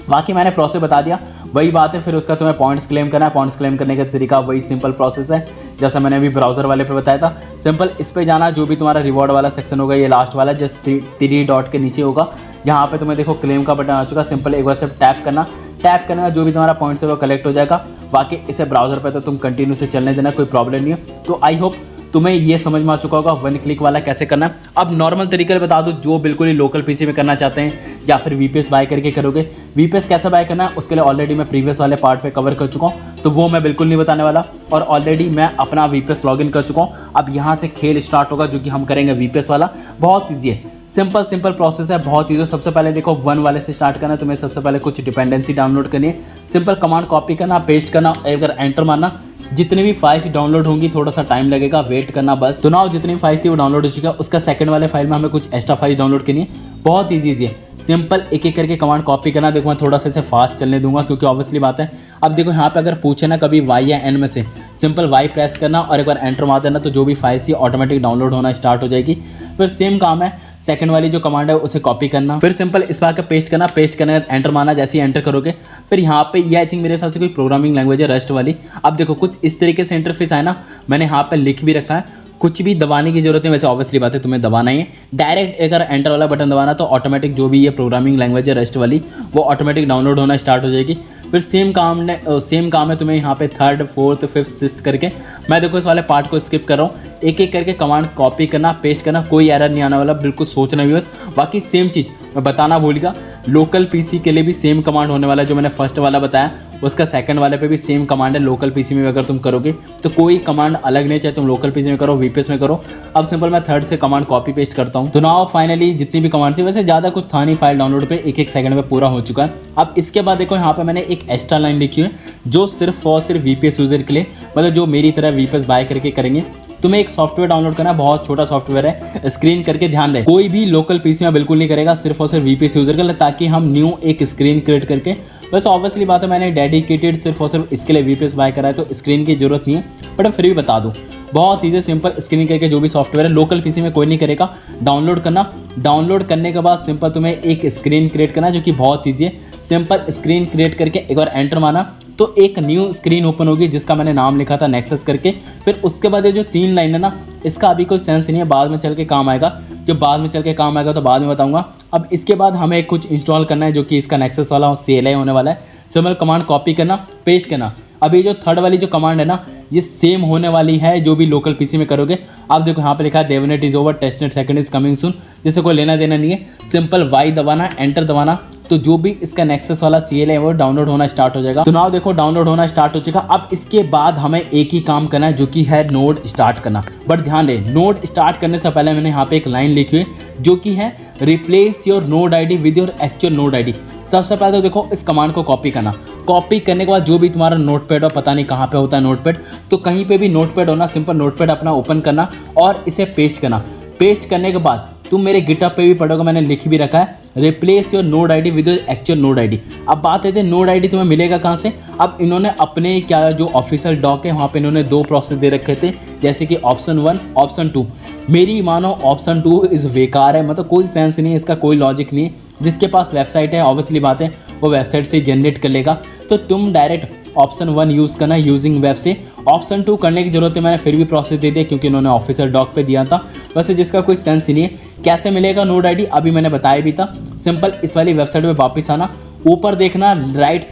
बाकी मैंने प्रोसेस बता दिया, वही बात है। फिर उसका तुम्हें पॉइंट्स क्लेम करना है। पॉइंट्स क्लेम करने का तरीका वही सिंपल प्रोसेस है जैसा मैंने अभी ब्राउजर वाले पे बताया था। सिंपल इस पे जाना, जो भी तुम्हारा रिवॉर्ड वाला सेक्शन होगा, ये लास्ट वाला जस्ट 3 डॉट के नीचे होगा, यहाँ पे तुम्हें देखो क्लेम का बटन आ चुका। सिंपल एक बार से टैप करना। टैप करने का जो भी तुम्हारा पॉइंट्स है वो कलेक्ट हो जाएगा। बाकी इसे ब्राउजर पे तो तुम कंटिन्यू से चलने देना, कोई प्रॉब्लम नहीं है। तो आई होप तुम्हें ये समझ में आ चुका होगा 1 क्लिक वाला कैसे करना है। अब नॉर्मल तरीके से बता दूं, जो बिल्कुल ही लोकल पीसी में करना चाहते हैं या फिर VPS बाय करके करोगे। VPS कैसे बाय करना है उसके लिए ऑलरेडी मैं प्रीवियस वाले पार्ट पे कवर कर चुका हूँ, तो वो मैं बिल्कुल नहीं बताने वाला। और ऑलरेडी मैं अपना VPS लॉगिन कर चुका हूँ। अब यहाँ से खेल स्टार्ट होगा, जो कि हम करेंगे VPS वाला। बहुत ईजी है, सिंपल प्रोसेस है, बहुत ईजी। सबसे पहले देखो 1 वाले से स्टार्ट करना है। तुम्हें सबसे पहले कुछ डिपेंडेंसी डाउनलोड करनी है। सिंपल कमांड कॉपी करना, पेस्ट करना, अगर एंटर मारना। जितनी भी फाइल्स डाउनलोड होंगी थोड़ा सा टाइम लगेगा, वेट करना बस। तो ना जितनी फाइल्स थी वो डाउनलोड हो चुका है। उसका सेकंड वाले फाइल में हमें कुछ एक्स्ट्रा फाइल्स डाउनलोड करनी है। बहुत ईजी है, सिंपल एक एक करके कमांड कॉपी करना। देखो मैं थोड़ा सा इसे फास्ट चलने दूंगा क्योंकि ऑब्वियसली बात है। अब देखो यहाँ पे अगर पूछे ना कभी Y या N में से, सिंपल Y प्रेस करना और एक बार एंटर मार देना, तो जो भी फाइल्स थी ऑटोमेटिक डाउनलोड होना स्टार्ट हो जाएगी। फिर सेम काम है, सेकंड वाली जो कमांड है उसे कॉपी करना, फिर सिंपल इस पर आकर पेस्ट करना। पेस्ट करने के बाद एंटर मारना। जैसे ही एंटर करोगे फिर यहाँ पे ये आई थिंक मेरे हिसाब से कोई प्रोग्रामिंग लैंग्वेज है, रस्ट वाली। अब देखो कुछ इस तरीके से इंटरफेस आए ना, मैंने यहाँ पे लिख भी रखा है, कुछ भी दबाने की जरूरत है। वैसे ऑब्वियसली बात है तुम्हें दबाना ही है। डायरेक्ट अगर एंटर वाला बटन दबाना तो ऑटोमेटिक जो भी ये प्रोग्रामिंग लैंग्वेज है रस्ट वाली वो ऑटोमेटिक डाउनलोड होना स्टार्ट हो जाएगी। फिर सेम काम है तुम्हें यहाँ पे 3rd 4th 5th 6th करके। मैं देखो इस वाले पार्ट को स्किप कर रहा हूँ। एक एक करके कमांड कॉपी करना, पेस्ट करना, कोई एरर नहीं आने वाला, बिल्कुल सोचना भी मत। बाकी सेम चीज़ मैं बताना भूल गया, लोकल पीसी के लिए भी सेम कमांड होने वाला है। जो मैंने फर्स्ट वाला बताया उसका सेकंड वाले पे भी सेम कमांड है। लोकल पीसी में अगर तुम करोगे तो कोई कमांड अलग नहीं, चाहे तुम लोकल पीसी में करो VPS में करो। अब सिंपल मैं 3rd से कमांड कॉपी पेस्ट करता हूँ। तो नाउ फाइनली जितनी भी कमांड थी, वैसे ज़्यादा कुछ था नहीं, फाइल डाउनलोड पे 1 सेकंड में पूरा हो चुका है। अब इसके बाद देखो यहाँ पे मैंने एक एक्स्ट्रा लाइन लिखी है जो सिर्फ और सिर्फ VPS यूज़र के लिए, मतलब जो मेरी तरह VPS बाय करके करेंगे। तुम्हें एक सॉफ्टवेयर डाउनलोड करना है, बहुत छोटा सॉफ्टवेयर है, स्क्रीन करके ध्यान रहे कोई भी लोकल पीसी में बिल्कुल नहीं करेगा, सिर्फ और सिर्फ VPS यूज़र के लिए, ताकि हम न्यू एक स्क्रीन क्रिएट करके। बस ऑब्वियसली बात है मैंने डेडिकेटेड सिर्फ और सिर्फ इसके लिए VPS बाय करा है, तो स्क्रीन की जरूरत नहीं है, बट फिर भी बता दूँ बहुत ईजी सिंपल। स्क्रीन करके जो भी सॉफ्टवेयर है लोकल पीसी में कोई नहीं करेगा, डाउनलोड करना। डाउनलोड करने के बाद सिंपल तुम्हें एक स्क्रीन क्रिएट करना, जो कि बहुत ईजी है। सिंपल स्क्रीन क्रिएट करके एक बार एंटर मारना तो एक न्यू स्क्रीन ओपन होगी जिसका मैंने नाम लिखा था नेक्सस करके। फिर उसके बाद ये जो 3 लाइन है ना, इसका अभी कोई सेंस नहीं है, बाद में चल के काम आएगा। जब बाद में चल के काम आएगा तो बाद में बताऊंगा। अब इसके बाद हमें कुछ इंस्टॉल करना है जो कि इसका नेक्सस वाला CLI होने वाला है। सिंपल कमांड कॉपी करना, पेस्ट करना। अब ये जो 3rd वाली जो कमांड है ना, ये सेम होने वाली है जो भी लोकल पीसी में करोगे। आप देखो यहाँ पे लिखा है devnet is over, testnet second is coming soon, जिससे कोई लेना देना नहीं है। सिंपल Y दबाना, एंटर दबाना, तो जो भी इसका नेक्सस वाला CLI है वो डाउनलोड होना स्टार्ट हो जाएगा। तो नाउ देखो डाउनलोड होना स्टार्ट हो चुका। अब इसके बाद हमें एक ही काम करना है जो कि है नोड स्टार्ट करना। बट ध्यान दे, नोड स्टार्ट करने से पहले मैंने यहाँ पे एक लाइन लिखी हुई है जो कि है replace your node ID with your actual node ID। सबसे पहले तो देखो इस कमांड को कॉपी करना। कॉपी करने के बाद जो भी तुम्हारा नोटपैड हो, पता नहीं कहाँ पे होता है नोटपैड, तो कहीं पे भी नोटपैड होना, सिंपल नोटपैड अपना ओपन करना और इसे पेस्ट करना। पेस्ट करने के बाद तुम मेरे गिटहब पे भी पढ़ोगे, मैंने लिख भी रखा है, replace your node ID with actual node ID. अब बात है नोड आईडी तुम्हें मिलेगा कहाँ से। अब इन्होंने अपने क्या जो ऑफिशियल डॉक है वहाँ पे इन्होंने 2 प्रोसेस दे रखे थे, जैसे कि ऑप्शन 1 ऑप्शन 2। मेरी मानो ऑप्शन 2 इज़ बेकार है, मतलब कोई सेंस नहीं है, इसका कोई लॉजिक नहीं है। जिसके पास वेबसाइट है ऑब्वियसली बात है वो वेबसाइट से जनरेट कर लेगा, तो तुम डायरेक्ट ऑप्शन 1 यूज़ करना यूजिंग वेब से। ऑप्शन 2 करने की जरूरत है, मैंने फिर भी प्रोसेस दे दिया क्योंकि उन्होंने ऑफिशियल डॉक पे दिया था, वैसे जिसका कोई सेंस ही नहीं है। कैसे मिलेगा नोड आईडी अभी मैंने बताया भी था। सिंपल इस वाली वेबसाइट पे वापस आना, ऊपर देखना लेफ्ट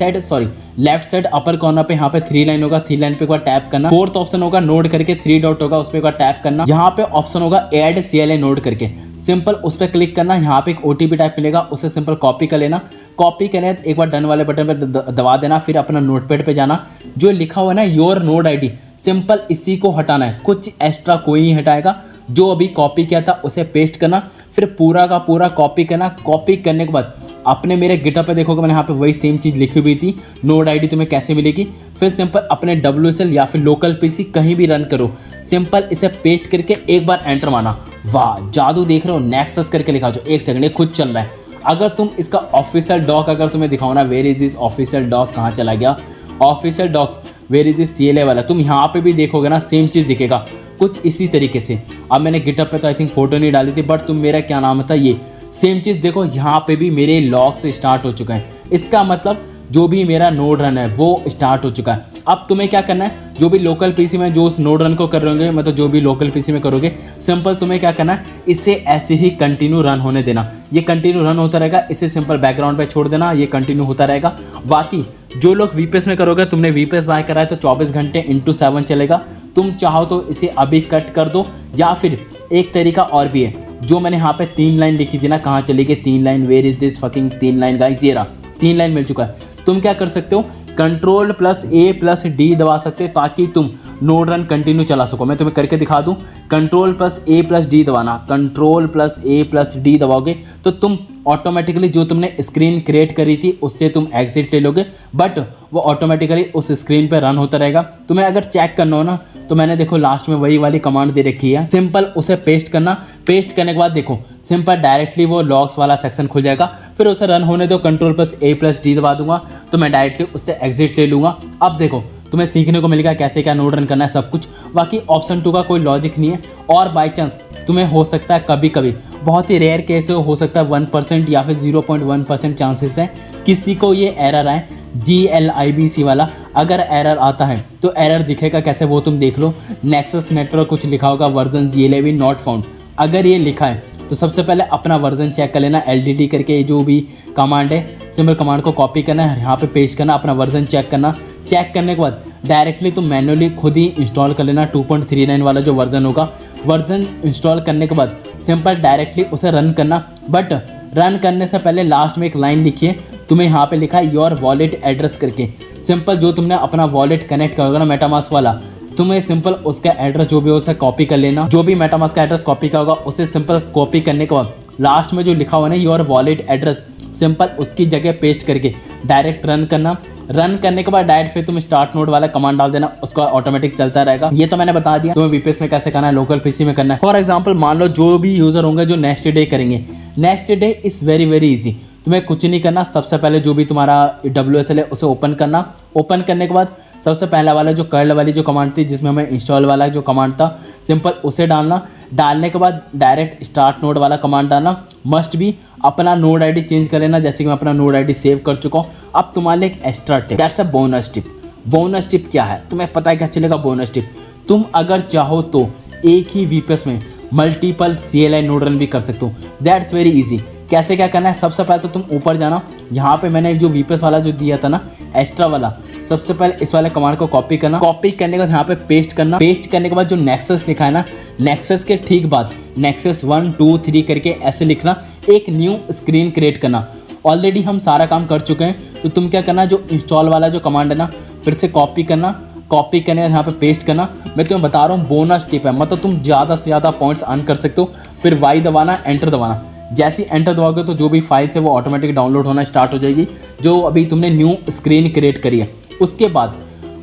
साइड अपर कॉर्नर पे यहाँ पे 3 लाइन होगा, 3 लाइन पे एक बार टैप करना। 4th ऑप्शन होगा नोड करके 3 डॉट होगा, उस पर एक बार टैप करना। यहाँ पे ऑप्शन होगा ऐड CLI नोड करके, सिंपल उस पर क्लिक करना। यहाँ पे एक OTP टाइप मिलेगा, उसे सिंपल कॉपी कर लेना। कॉपी करने एक बार डन वाले बटन पर दबा देना, फिर अपना नोटपैड पे जाना, जो लिखा हुआ है ना योर नोड आईडी, सिंपल इसी को हटाना है, कुछ एक्स्ट्रा कोई नहीं हटाएगा। जो अभी कॉपी किया था उसे पेस्ट करना, फिर पूरा का पूरा कॉपी करना। कॉपी करने के बाद अपने मेरे गिटहब पे देखोगे मैंने यहाँ पे वही सेम चीज़ लिखी हुई थी, नोड आईडी तुम्हें कैसे मिलेगी। फिर सिंपल अपने WSL या फिर लोकल PC कहीं भी रन करो, सिंपल इसे पेस्ट करके एक बार एंटर मारना। वाह जादू देख रहे हो, नेक्सस करके लिखा जो 1 सेकंड ये खुद चल रहा है। अगर तुम इसका ऑफिशियल डॉक अगर तुम्हें दिखाओ ना, where is this official doc, कहाँ चला गया official docs, where is this CLI वाला, तुम यहाँ पे भी देखोगे ना सेम चीज़ दिखेगा कुछ इसी तरीके से। अब मैंने गिटहब पे तो आई थिंक फोटो नहीं डाली थी, बट तुम मेरा क्या नाम था ये सेम चीज़ देखो, यहाँ पे भी मेरे लॉग से स्टार्ट हो चुका है। इसका मतलब जो भी मेरा नोड रन है वो स्टार्ट हो चुका है। अब तुम्हें क्या करना है, जो भी लोकल PC में जो उस नोड रन को कर रहे होंगे, मतलब जो भी लोकल PC में करोगे, सिंपल तुम्हें क्या करना है, इसे ऐसे ही कंटिन्यू रन होने देना। ये कंटिन्यू रन होता रहेगा, इसे सिंपल बैकग्राउंड पे छोड़ देना, ये कंटिन्यू होता रहेगा। बाकी जो लोग VPS में करोगे, तुमने VPS बाय करा है तो 24 घंटे × 7 चलेगा। तुम चाहो तो इसे अभी कट कर दो, या फिर एक तरीका और भी है, जो मैंने यहाँ पे 3 लाइन लिखी थी ना, कहाँ चली गई 3 line, where is this fucking 3 line guys, ये रहा 3 लाइन मिल चुका है। तुम क्या कर सकते हो, Ctrl+A+D दबा सकते हो ताकि तुम नोड रन कंटिन्यू चला सको। मैं तुम्हें करके दिखा दूं, Ctrl+A+D दबाना, Ctrl+A+D दबाओगे तो तुम ऑटोमेटिकली जो तुमने स्क्रीन क्रिएट करी थी उससे तुम एग्जिट ले लोगे, बट वो ऑटोमेटिकली उस स्क्रीन पे रन होता रहेगा। तुम्हें अगर चेक करना हो ना, तो मैंने देखो लास्ट में वही वाली कमांड दे रखी है, सिंपल उसे पेस्ट करना। पेस्ट करने के बाद देखो सिंपल डायरेक्टली वो लॉग्स वाला सेक्शन खुल जाएगा, फिर उसे रन होने दो, Ctrl+A+D दबा दूंगा तो मैं डायरेक्टली उससे एग्जिट ले लूँगा। अब देखो तुम्हें सीखने को मिलेगा कैसे क्या नोड रन करना है सब कुछ। बाकी ऑप्शन 2 का कोई लॉजिक नहीं है, और बाई चांस तुम्हें हो सकता है कभी कभी, बहुत ही रेयर केस हो सकता है 1% या फिर 0.1% चांसेस है किसी को ये एरर आए, GLIBC वाला। अगर एरर आता है तो एरर दिखेगा कैसे वो तुम देख लो, नेक्सस नेटवर्क कुछ लिखा होगा, वर्जन GLIB नॉट फाउंड। अगर ये लिखा है तो सबसे पहले अपना वर्जन चेक कर लेना, LDT करके जो भी कमांड है, सिंपल कमांड को कॉपी करना है, यहाँ पे पेस्ट करना, अपना वर्जन चेक करना। चेक करने के बाद डायरेक्टली तुम मैन्युअली खुद ही इंस्टॉल कर लेना 2.39 वाला जो वर्जन होगा। वर्जन इंस्टॉल करने के बाद सिंपल डायरेक्टली उसे रन करना, बट रन करने से पहले लास्ट में एक लाइन लिखिए, तुम्हें यहाँ पे लिखा है योर वॉलेट एड्रेस करके। सिंपल जो तुमने अपना वॉलेट कनेक्ट करोगे ना मेटामास्क वाला, तुम्हें सिंपल उसका एड्रेस जो भी हो उसे कॉपी कर लेना। जो भी मेटामास्क का एड्रेस कॉपी का होगा उसे सिंपल कॉपी करने के बाद लास्ट में जो लिखा हुआ है ना योर वॉलेट एड्रेस, सिंपल उसकी जगह पेस्ट करके डायरेक्ट रन करना। रन करने के बाद डायरेक्ट फिर तुम स्टार्ट नोड वाला कमांड डाल देना, उसका ऑटोमेटिक चलता रहेगा। ये तो मैंने बता दिया तुम्हें VPS में कैसे करना है, लोकल PC में करना है। फॉर एग्जांपल मान लो जो भी यूजर होंगे जो नेक्स्ट डे करेंगे, next day is very very easy. तुम्हें कुछ नहीं करना, सबसे पहले जो भी तुम्हारा WSL है उसे ओपन करना। ओपन करने के बाद सबसे पहला वाला जो कर्ल वाली जो कमांड थी जिसमें हमें इंस्टॉल वाला जो कमांड था, सिंपल उसे डालना। डालने के बाद डायरेक्ट स्टार्ट नोड वाला कमांड डालना। मस्ट भी अपना नोड आईडी चेंज कर लेना, जैसे कि मैं अपना नोड आईडी सेव कर चुका हूँ। अब तुम्हारे लिए एक extra tip, that's a bonus tip. Bonus tip क्या है तुम्हें पता है क्या चलेगा? बोनस टिप, तुम अगर चाहो तो एक ही VPS में मल्टीपल CLI नोड रन भी कर सकते हो। That's very easy. कैसे क्या करना है, सबसे पहले तो तुम ऊपर जाना, यहाँ पे मैंने जो VPS वाला जो दिया था ना एक्स्ट्रा वाला, सबसे पहले इस वाले कमांड को कॉपी करना। कॉपी करने के बाद यहाँ पे पेस्ट करना। पेस्ट करने के बाद जो नेक्सस लिखा है ना, नेक्सस के ठीक बाद नेक्सस 1 2 3 करके ऐसे लिखना, एक न्यू स्क्रीन क्रिएट करना। ऑलरेडी हम सारा काम कर चुके हैं, तो तुम क्या करना, जो इंस्टॉल वाला जो कमांड है ना, फिर से कॉपी करना। कॉपी करने यहाँ पे पेस्ट करना। मैं तुम्हें बता रहा हूँ बोनस टिप है, मतलब तुम ज़्यादा से ज़्यादा पॉइंट्स अर्न कर सकते हो। फिर Y दबाना, एंटर दबाना। जैसे ही एंटर दबाओगे तो जो भी फाइल्स है वो ऑटोमेटिक डाउनलोड होना स्टार्ट हो जाएगी, जो अभी तुमने न्यू स्क्रीन क्रिएट करी है। उसके बाद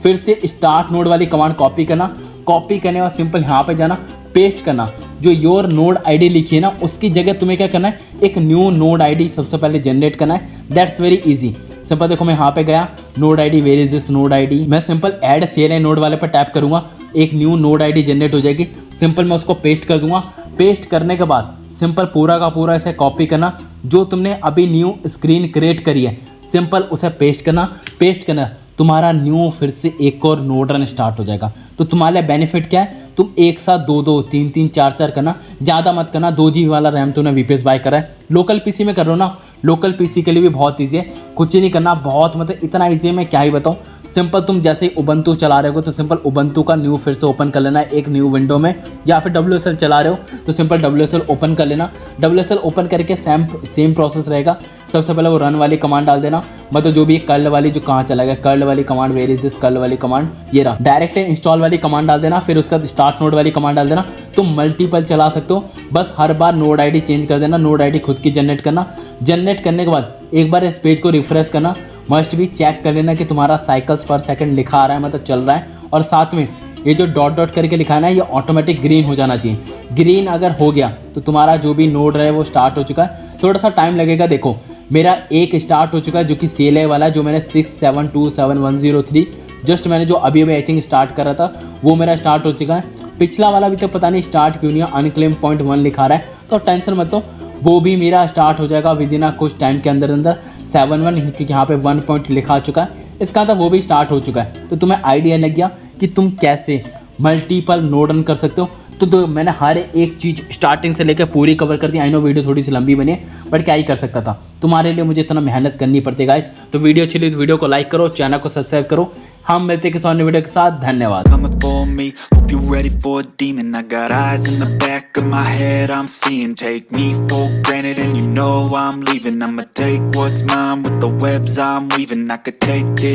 फिर से स्टार्ट नोड वाली कमांड कॉपी करना, कॉपी करने और सिंपल यहाँ पे जाना, पेस्ट करना। जो योर नोड आईडी लिखी है ना, उसकी जगह तुम्हें क्या करना है, एक न्यू नोड आईडी सबसे पहले जनरेट करना है। That's very easy. सिंपल देखो मैं यहाँ पे गया, node ID, where is this node ID, मैं सिंपल ऐड CLI नोड वाले पर टैप करूँगा, एक न्यू नोड आईडी जनरेट हो जाएगी। सिंपल मैं उसको पेस्ट कर दूंगा। पेस्ट करने के बाद सिंपल पूरा का पूरा इसे कॉपी करना, जो तुमने अभी न्यू स्क्रीन क्रिएट करी है सिंपल उसे पेस्ट करना, तुम्हारा न्यू फिर से एक और नोड रन स्टार्ट हो जाएगा। तो तुम्हारे लिए बेनिफिट क्या है, तुम एक साथ 2-2, 3-3, 4-4 करना, ज़्यादा मत करना। 2 GB वाला रैम तुमने VPS बाय करा है, लोकल PC में कर रहे हो ना, लोकल PC के लिए भी बहुत ईजी है, कुछ ही नहीं करना, बहुत मतलब इतना ईजी है मैं क्या ही बताऊँ। सिंपल तुम जैसे ही उबंटू चला रहे हो तो सिंपल उबंटू का न्यू फिर से ओपन कर लेना है एक न्यू विंडो में, या फिर WSL चला रहे हो तो सिंपल WSL ओपन कर लेना। WSL ओपन करके सेम प्रोसेस रहेगा। सबसे पहले वो रन वाली कमांड डाल देना, मतलब जो भी कर्ल वाली, जो कहाँ चला गया कर्ल वाली command, where is this curl वाली कमांड, ये रहा। डायरेक्ट इंस्टॉल वाली कमांड डाल देना, फिर उसका स्टार्ट नोड वाली कमांड डाल देना। तुम मल्टीपल चला सकते हो, बस हर बार नोड आईडी चेंज कर देना, नोड आईडी खुद की जनरेट करना। जनरेट करने के बाद एक बार इस पेज को रिफ्रेश करना, मस्ट भी चेक कर लेना कि तुम्हारा साइकिल्स पर सेकंड लिखा आ रहा है, मतलब चल रहा है, और साथ में ये जो डॉट डॉट करके लिखा है ना, ये ऑटोमेटिक ग्रीन हो जाना चाहिए। ग्रीन अगर हो गया तो तुम्हारा जो भी नोड रहे वो स्टार्ट हो चुका है। थोड़ा सा टाइम लगेगा, देखो मेरा एक स्टार्ट हो चुका है जो कि CLI वाला, जो मैंने 6727103 जस्ट मैंने जो अभी आई थिंक स्टार्ट कर रहा था वो मेरा स्टार्ट हो चुका है। पिछला वाला अभी तक पता नहीं स्टार्ट क्यों नहीं है, अनक्लेम .1 लिखा रहा है, तो टेंशन मत लो, वो भी मेरा स्टार्ट हो जाएगा विद इन कुछ टाइम के अंदर 7-1, क्योंकि यहाँ पे 1 पॉइंट लिखा चुका है, इसका मतलब वो भी स्टार्ट हो चुका है। तो तुम्हें आइडिया लग गया कि तुम कैसे मल्टीपल नोड रन कर सकते हो। तो मैंने हर एक चीज़ स्टार्टिंग से लेकर पूरी कवर कर दी। आई नो वीडियो थोड़ी सी लंबी बनी है, बट क्या ही कर सकता था, तुम्हारे लिए मुझे इतना मेहनत करनी पड़ती है गाइस। तो वीडियो अच्छी लगी तो वीडियो को लाइक करो, चैनल को सब्सक्राइब करो। हम मिलते हैं किसी और वीडियो के साथ, धन्यवाद। Coming for me, hope you're ready for a demon. I got eyes in the back of my head, I'm seeing. Take me for granted and you know I'm leaving. I'ma take what's mine with the webs I'm weaving. I could take this